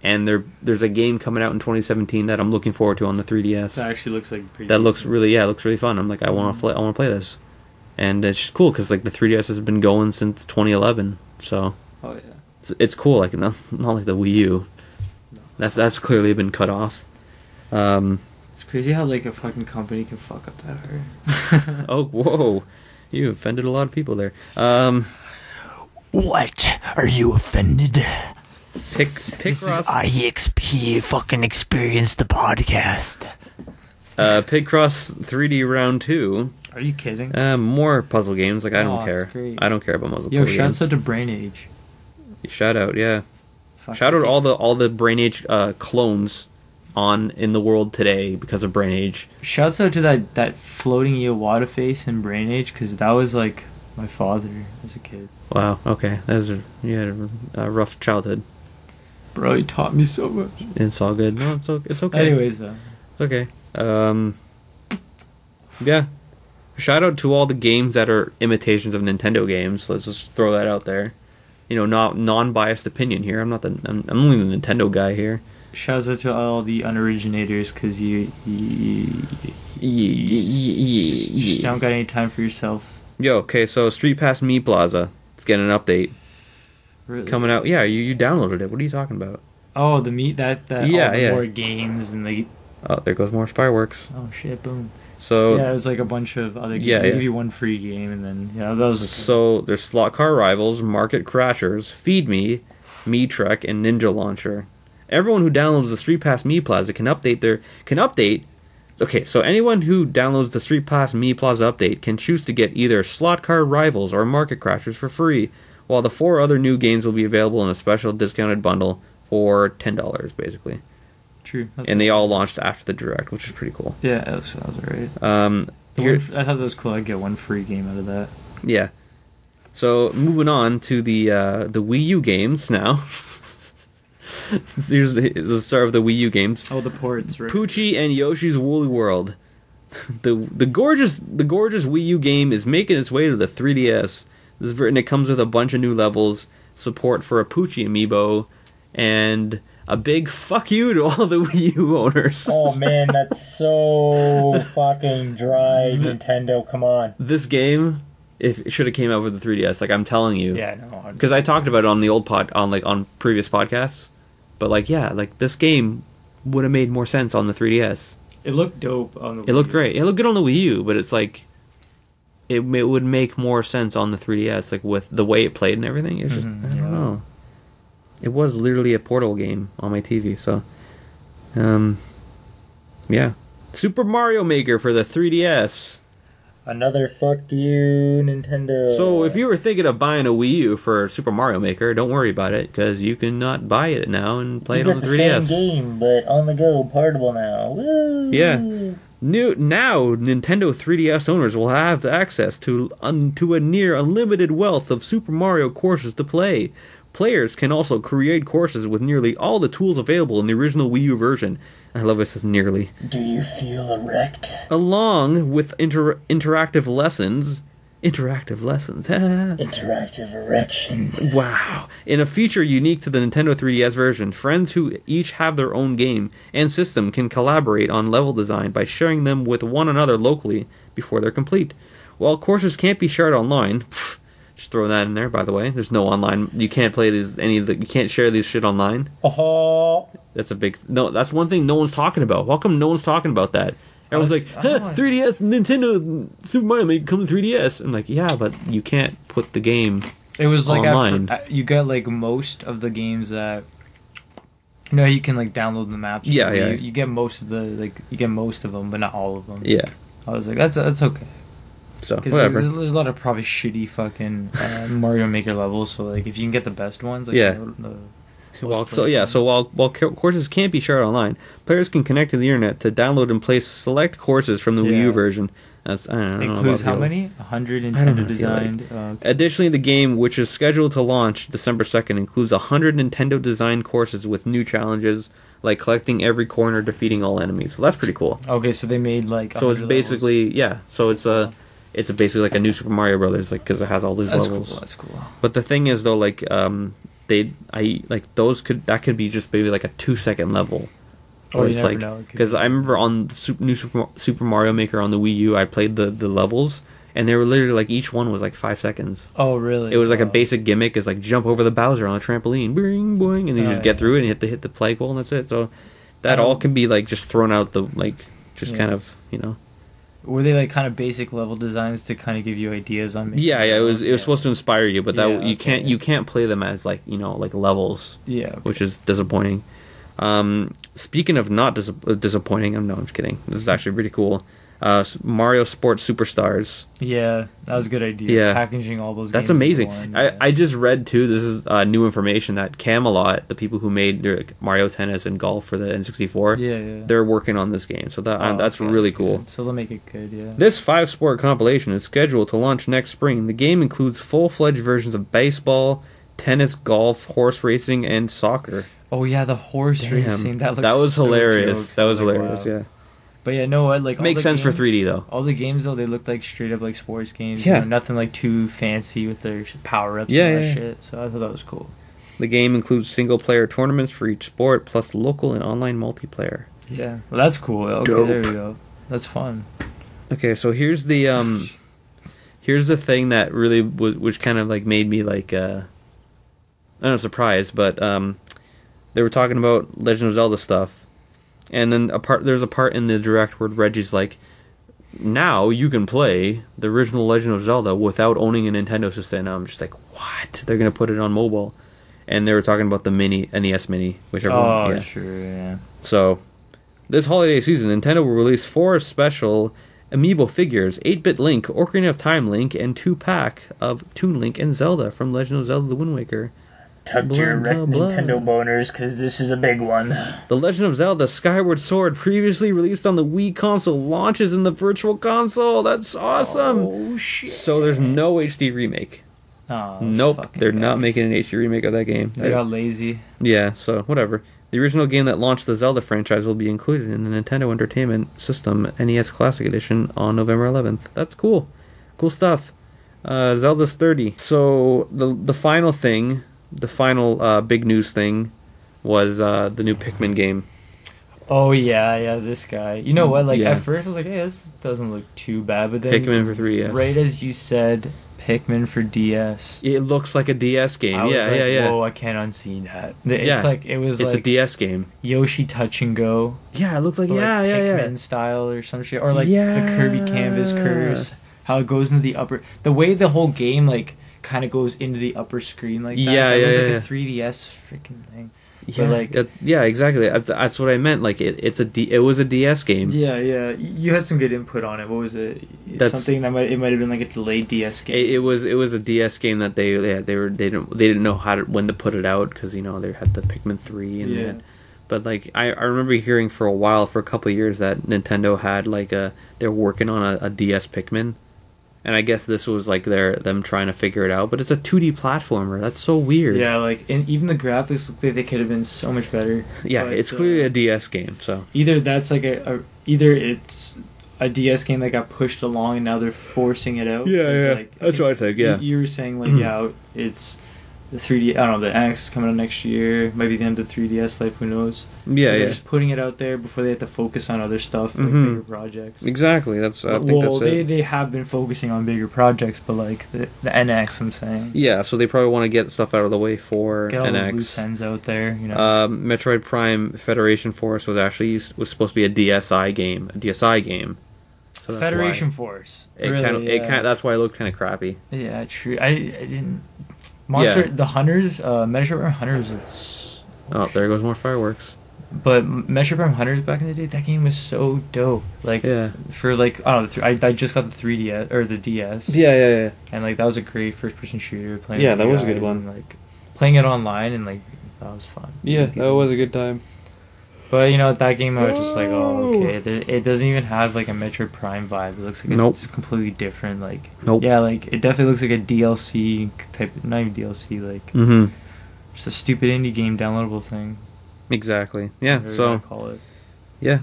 and there's a game coming out in 2017 that I'm looking forward to on the 3DS.
That actually looks like pretty
decent. Looks really fun. I'm like, I want to play this. And it's just cool, because the 3DS has been going since 2011. So
oh yeah,
it's cool. Like not like the Wii U. No. That's clearly been cut off.
It's crazy how a fucking company can fuck up that hard.
Oh, whoa. You offended a lot of people there.
What? Are you offended?
This
is IEXP fucking experience the podcast.
Picross 3D Round 2.
Are you kidding?
More puzzle games. I don't care.
Great.
I don't care about puzzle
games.
Yo,
shouts out to Brain Age.
Shout out, yeah. Shout out all the Brain Age clones in the world today because of Brain Age.
Shouts out to that floating Iwata face in Brain Age, because that was like my father as a kid.
Wow, okay. You had a rough childhood.
Bro, he taught me so much.
It's all good. No, it's okay.
Anyways,
it's okay. Yeah. Shout out to all the games that are imitations of Nintendo games. Let's just throw that out there. Not non-biased opinion here. I'm only the Nintendo guy here.
Shouts out to all the unoriginators, because you don't got any time for yourself.
Yo, okay, so Street Pass Me Plaza. It's getting an update.
Really?
It's coming out. Yeah, you downloaded it. What are you talking about?
Oh, more games and
Oh, there goes more fireworks.
Oh shit! Boom.
So
yeah, it was like a bunch of other games. They give you one free game, and then that was.
So there's Slot Car Rivals, Market Crashers, Feed Me, Me Trek, and Ninja Launcher. Everyone who downloads the Street Pass Me Plaza can update. Okay, so anyone who downloads the Street Pass Me Plaza update can choose to get either Slot Car Rivals or Market Crashers for free, while the 4 other new games will be available in a special discounted bundle for $10, basically.
True.
And they all launched after the Direct, which is pretty cool.
Yeah, that was alright. I thought that was cool. I'd get one free game out of that.
Yeah. So moving on to the Wii U games now. Here's the start of the Wii U games.
Oh, the ports, right?
Poochie and Yoshi's Woolly World. The gorgeous Wii U game is making its way to the 3DS. And it comes with a bunch of new levels, support for a Poochie amiibo, and a big fuck you to all the Wii U owners.
Oh man, that's so fucking dry, Nintendo. Come on.
This game, if it should have came out with the 3DS, like I'm telling you.
Yeah, no.
Because I talked about it on the old on previous podcasts, but like this game would have made more sense on the 3DS.
It looked dope on the Wii U.
It looked great. It looked good on the Wii U, but it's like it would make more sense on the 3DS, like with the way it played and everything. It's just I don't know. It was literally a Portal game on my TV, so yeah. Super Mario Maker for the 3DS.
Another fuck you, Nintendo.
So if you were thinking of buying a Wii U for Super Mario Maker, don't worry about it, because you can not buy it now and play it on the 3DS.
Same game, but on the go, portable now. Woo!
Yeah. Now, Nintendo 3DS owners will have access to a near unlimited wealth of Super Mario courses to play. Players can also create courses with nearly all the tools available in the original Wii U version. I love it says nearly.
Do you feel erect?
Along with interactive lessons. Interactive lessons.
Interactive erections.
Wow. In a feature unique to the Nintendo 3DS version, friends who each have their own game and system can collaborate on level design by sharing them with one another locally before they're complete. While courses can't be shared online, just throw that in there, by the way. There's no online. You can't play these. You can't share these shit online. That's a big. No, that's one thing no one's talking about. How come no one's talking about that? Everyone's like, 3DS, Nintendo, Super Mario Maker come to 3DS. I'm like, yeah, but you can't put the game.
It was like
online.
You get like most of the games that. You can like download the maps.
Yeah, yeah.
You get most of them, but not all of them.
Yeah.
I was like, that's okay.
So
whatever. There's a lot of probably shitty fucking Mario Maker levels. So like, if you can get the best ones, like,
yeah. So while courses can't be shared online, players can connect to the internet to download and play select courses from the Wii U version. That's I don't know.
Includes how many? 100 Nintendo designed. Okay.
Additionally, the game, which is scheduled to launch December 2nd, includes 100 Nintendo designed courses with new challenges, like collecting every coin or defeating all enemies. So that's pretty cool.
Okay, so they made like.
So it's basically So it's basically like a new Super Mario Brothers, like because it has all these levels.
Cool. That's cool.
But the thing is, though, like that could be just maybe like a 2-second level.
Oh, you never know.
Because I remember on new Super Mario Maker on the Wii U, I played the levels, and they were literally like each one was like 5 seconds.
Oh, really?
It was like a basic gimmick, is like jump over the Bowser on a trampoline, boing boing, and then you just get through it and hit the flagpole, and that's it. So that all can be like just thrown out the kind of
Were they like kind of basic level designs to kind of give you ideas on?
It was supposed to inspire you, but you can't play them as like levels. Yeah, okay. Which is disappointing. Speaking of not disappointing, I'm just kidding. This is actually pretty cool. Mario Sports Superstars.
Yeah, that was a good idea.
Yeah.
Packaging all those
That's
games
amazing.
in one,
I just read, too, this is new information, that Camelot, the people who made Mario Tennis and Golf for the N64, they're working on this game. So that's really cool.
Good. So they'll make it good, yeah.
This 5-sport compilation is scheduled to launch next spring. The game includes full-fledged versions of baseball, tennis, golf, horse racing, and soccer.
Oh, yeah, the horse racing. That
was hilarious. That was hilarious,
wow. Yeah. But yeah, no, like
makes sense
games,
for 3D though.
All the games though, they looked like straight up like sports games.
Yeah,
nothing like too fancy with their power ups and that shit. So I thought that was cool.
The game includes single player tournaments for each sport, plus local and online multiplayer.
Yeah, well that's cool. Okay, dope. There we go. That's fun.
Okay, so here's the thing that really which kind of like made me like I don't know, surprised, but they were talking about Legend of Zelda stuff. And then there's a part in the Direct where Reggie's like, now you can play the original Legend of Zelda without owning a Nintendo system. And I'm just like, what? They're going to put it on mobile. And they were talking about the NES Mini, which everyone...
sure, yeah.
So, this holiday season, Nintendo will release 4 special Amiibo figures, 8-Bit Link, Ocarina of Time Link, and 2-pack of Toon Link and Zelda from Legend of Zelda The Wind Waker.
Tuck to your Nintendo boners, because this is a big one.
The Legend of Zelda Skyward Sword, previously released on the Wii console, launches in the Virtual Console. That's awesome.
Oh, shit.
So there's no HD remake.
Oh,
nope, they're not making an HD remake of that game.
They got lazy.
Yeah, so whatever. The original game that launched the Zelda franchise will be included in the Nintendo Entertainment System NES Classic Edition on November 11th. That's cool. Cool stuff. Zelda's 30. So the final thing, the final big news thing was the new Pikmin game.
Oh yeah, this guy. You know what? Like at first I was like, hey, this doesn't look too bad, but then
Pikmin for 3DS.
Right as you said, Pikmin for DS.
It looks like a DS game.
I was like, whoa, I can't unsee that. It's like it's
a DS game.
Yoshi Touch and Go.
Yeah, it looked like
Pikmin style or some shit, or like the Kirby Canvas Curse. How it goes into the upper, the way the whole game like kind of goes into the upper screen like that. Like a 3DS freaking thing.
Yeah, exactly. That's what I meant. Like it was a DS game.
Yeah. You had some good input on it. What was it? Something that might have been like a delayed DS game.
It was a DS game that they didn't know when to put it out because they had the Pikmin 3 and but like I remember hearing for a couple of years that Nintendo had like they're working on a DS Pikmin. And I guess this was like them trying to figure it out, but it's a 2D platformer. That's so weird.
Yeah, like and even the graphics look like they could have been so much better.
Yeah, but, it's clearly a DS game. So
either that's like either it's a DS game that got pushed along and now they're forcing it out.
Yeah,
like,
that's what I think. Yeah,
you were saying like it's the 3D. I don't know. The NX is coming out next year. Might be the end of 3DS life. Who knows?
Yeah,
so they're just putting it out there before they have to focus on other stuff, like bigger projects.
Exactly. I think that's it.
They have been focusing on bigger projects, but like the NX, I'm saying.
Yeah, so they probably want to get stuff out of the way for
get all
NX.
Those loose ends out there.
Metroid Prime Federation Force was supposed to be a DSi game. So
Federation Force.
That's why it looked kind of crappy.
Yeah, true. I didn't. The Hunters, Metroid Prime Hunters.
Oh, there goes more fireworks.
But Metroid Prime Hunters back in the day, that game was so dope. Like for like I don't know, I just got the 3DS or the DS.
Yeah.
And like that was a great first-person shooter. Playing.
Yeah, that was a good one.
And, like playing it online and like that was fun.
Yeah, that was a good time.
But that game I was just like, oh okay, it doesn't even have like a Metroid Prime vibe. It looks like it's completely different. Like yeah, like it definitely looks like a DLC type, not even DLC, like just a stupid indie game downloadable thing.
Exactly. Yeah.
So call it.
Yeah.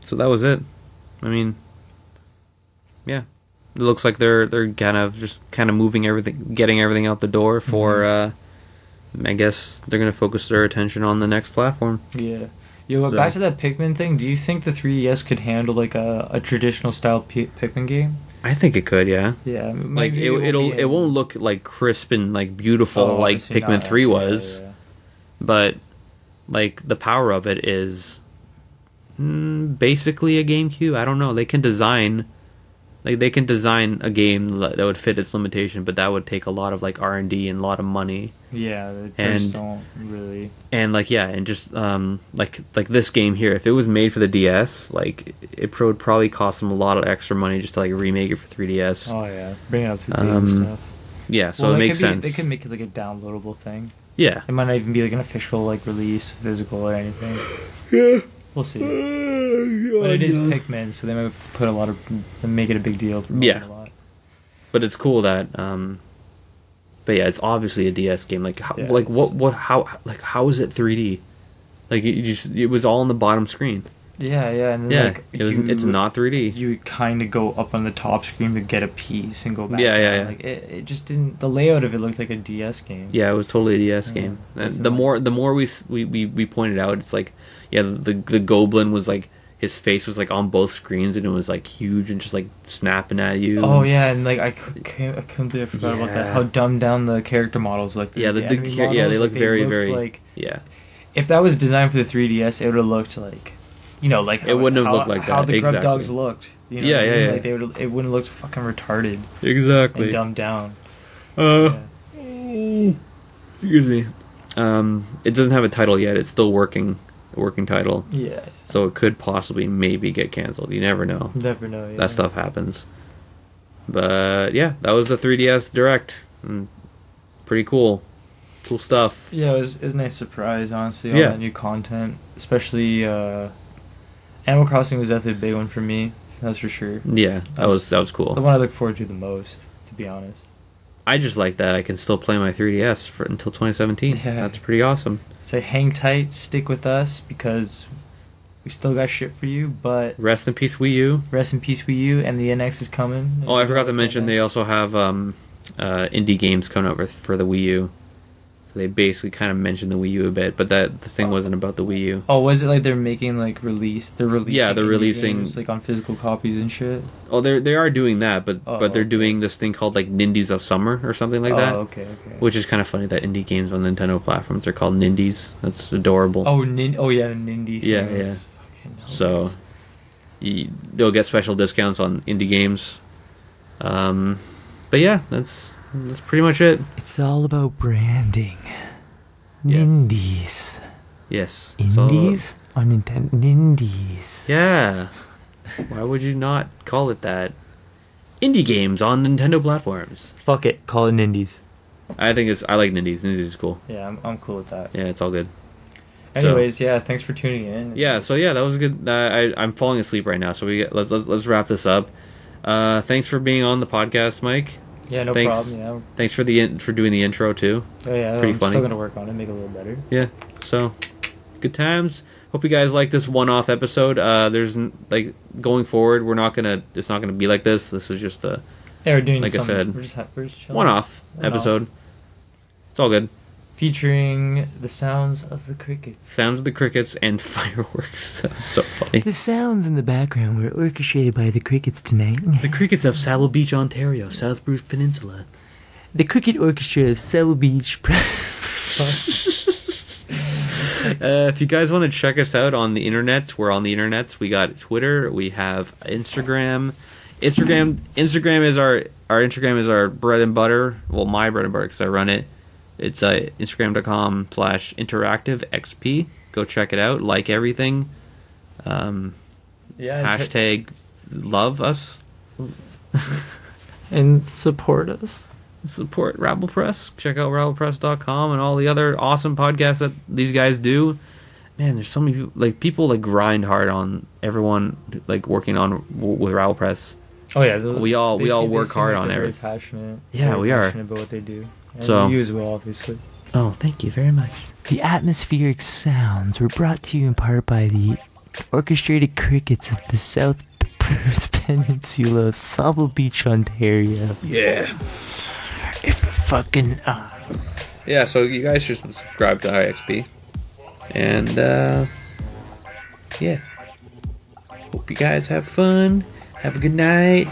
So that was it. I mean, yeah. It looks like they're kind of moving everything, getting everything out the door for. I guess they're gonna focus their attention on the next platform.
Yeah. Back to that Pikmin thing. Do you think the 3DS could handle like a traditional style Pikmin game? I think it could. Yeah. Yeah. Like it won't look like crisp and like beautiful like Pikmin 3 was, but. Like, the power of it is basically a GameCube. I don't know. They can design a game that would fit its limitation, but that would take a lot of, like, R&D and a lot of money. Yeah, they just don't really... And, like, yeah, and just, like this game here, if it was made for the DS, like, it would probably cost them a lot of extra money just to, like, remake it for 3DS. Oh, yeah. Bring it up to date and stuff. Yeah, so it makes sense. They could make it, like, a downloadable thing. Yeah. It might not even be like an official like release, physical or anything. Yeah. We'll see. But it is Pikmin, so they might put make it a big deal. Yeah. But it's cool that but yeah, it's obviously a DS game. Like how how is it 3D? Like it was all on the bottom screen. Yeah, and then, like it's not 3D. You kind of go up on the top screen to get a piece and go back. Yeah. Like it just didn't. The layout of it looked like a DS game. Yeah, it was totally a DS game. And the more we pointed out, it's like the goblin was like his face was like on both screens and it was like huge and just like snapping at you. Oh yeah, and like I forgot about that. How dumbed down the character models look. They look very like if that was designed for the 3DS, it would have looked like. Like how, it wouldn't have looked like that. How the grub dogs looked. Like it wouldn't have looked fucking retarded. Exactly. And dumbed down. Excuse me. It doesn't have a title yet. It's still working title. Yeah. So it could possibly maybe get canceled. You never know. Never know. Yeah. That stuff happens. But yeah, that was the 3DS Direct. Pretty cool. Cool stuff. Yeah, it was a nice surprise, honestly. All that new content, especially. Animal Crossing was definitely a big one for me. That's for sure. Yeah, that was cool. The one I look forward to the most, to be honest.
I just like that I can still play my 3DS until 2017. Yeah. That's pretty awesome.
Say hang tight, stick with us, because we still got shit for you, but...
Rest in peace, Wii U.
Rest in peace, Wii U, and the NX is coming.
Oh, I forgot to mention, they also have indie games coming over for the Wii U. So they basically kind of mentioned the Wii U a bit, but the thing wasn't about the Wii U.
Oh, was it like they're making like they're releasing?
Yeah, they're releasing
games, like on physical copies and shit.
Oh, they are doing that, but they're doing this thing called like Nindies of Summer or something like that.
Okay.
Which is kind of funny that indie games on Nintendo platforms are called Nindies. That's adorable.
Oh, Nindy.
Yeah. So they'll get special discounts on indie games. But yeah, that's pretty much it.
It's all about branding. Nindies.
Yes.
Indies on Nintendo. Nindies.
Yeah. Why would you not call it that? Indie games on Nintendo platforms.
Fuck it. Call it Nindies.
I like Nindies. Nindies is cool.
Yeah, I'm cool with that.
Yeah, it's all good.
Anyways, yeah, thanks for tuning in.
Yeah, so yeah, that was good. I'm falling asleep right now, so let's wrap this up. Thanks for being on the podcast, Mike.
Yeah, no problem. Yeah.
Thanks for doing the intro too.
Oh yeah,
pretty funny.
Still gonna work on it, make it a little better.
Yeah. So, good times. Hope you guys like this one-off episode. There's like going forward, it's not gonna be like this. This is just
we're doing
like I said,
we're just
one-off episode. It's all good.
Featuring the sounds of the crickets.
Sounds of the crickets and fireworks. So funny.
The sounds in the background were orchestrated by the crickets tonight.
The crickets of Saddle Beach, Ontario, South Bruce Peninsula.
The Cricket Orchestra of Saddle Beach.
If you guys want to check us out on the internets, we're on the internets. We got Twitter. We have Instagram. Instagram is our Instagram is our bread and butter. Well, my bread and butter because I run it. It's Instagram.com/interactiveXP. Go check it out. Like everything. Hashtag love us.
And support us.
Support Rabble Press. Check out rabblepress.com and all the other awesome podcasts that these guys do. Man, there's so many people grind hard on everyone working on with Rabble Press.
Oh yeah,
we all work hard on everything.
Very passionate.
Yeah, we are
passionate about what they do. And
so
you as well, obviously.
Oh, thank you very much.
The atmospheric sounds were brought to you in part by the orchestrated crickets of the South Bruce Peninsula of Saddle Beach, Ontario.
Yeah.
If fucking
Yeah, so you guys should subscribe to IXP. And yeah. Hope you guys have fun. Have a good night.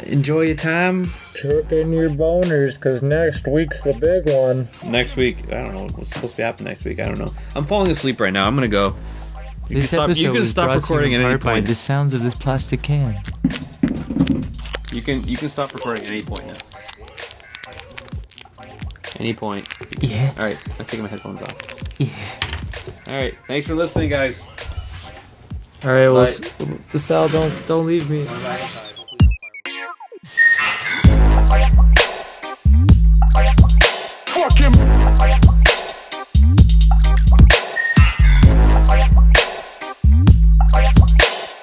Enjoy your time.
Chuck in your boners, because next week's the big one.
Next week, I don't know what's supposed to be happening next week. I don't know. I'm falling asleep right now. I'm gonna go. You can stop recording at any point.
The sounds of this plastic can.
You can stop recording at any point now. Any point.
Yeah.
All right. I'm taking my headphones off.
Yeah.
All right. Thanks for listening, guys.
All right. Well, Sal, don't leave me.
Fuck him.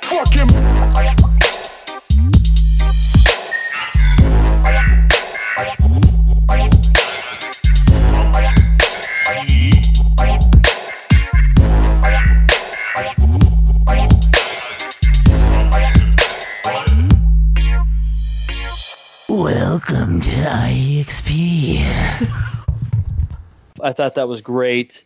Fuck him.
Welcome to IEXP.
I thought that was great.